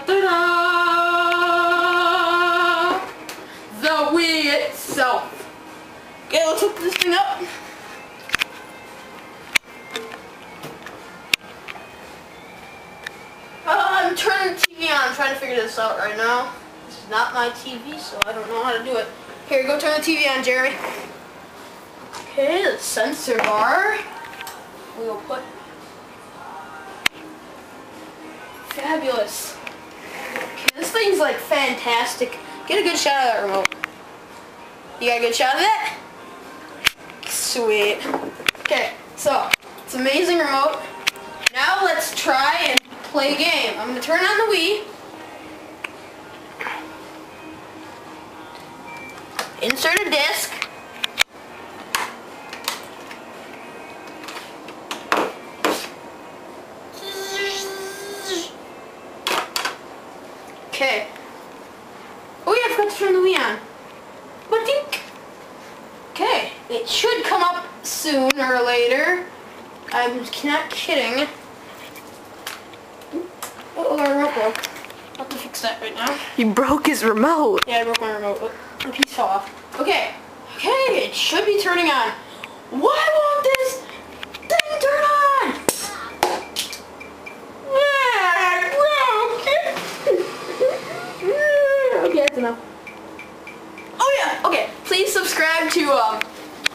Ta-da! The Wii itself. Okay, let's hook this thing up. I'm turning the TV on. I'm trying to figure this out right now. This is not my TV, so I don't know how to do it. Here, go turn the TV on, Jeremy. Okay, the sensor bar. We will put... Fabulous. Okay, this thing's like fantastic. Get a good shot of that remote. You got a good shot of that? Sweet. Okay, so it's an amazing remote. Now let's try and play a game. I'm going to turn on the Wii. Insert a disc. Okay. Oh yeah, I forgot to turn the Wii on. Ba-dink. Okay, it should come up sooner or later. I'm not kidding. Oh, my remote broke. I'll have to fix that right now. You broke his remote. Yeah, I broke my remote. Oh, the piece fell off. Okay. Okay, it should be turning on. Why won't this thing turn on? Okay, that's enough. Oh yeah, okay. Please subscribe to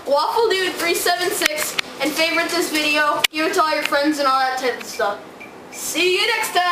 Waffle Dude 376 and favorite this video. Give it to all your friends and all that type of stuff. See you next time.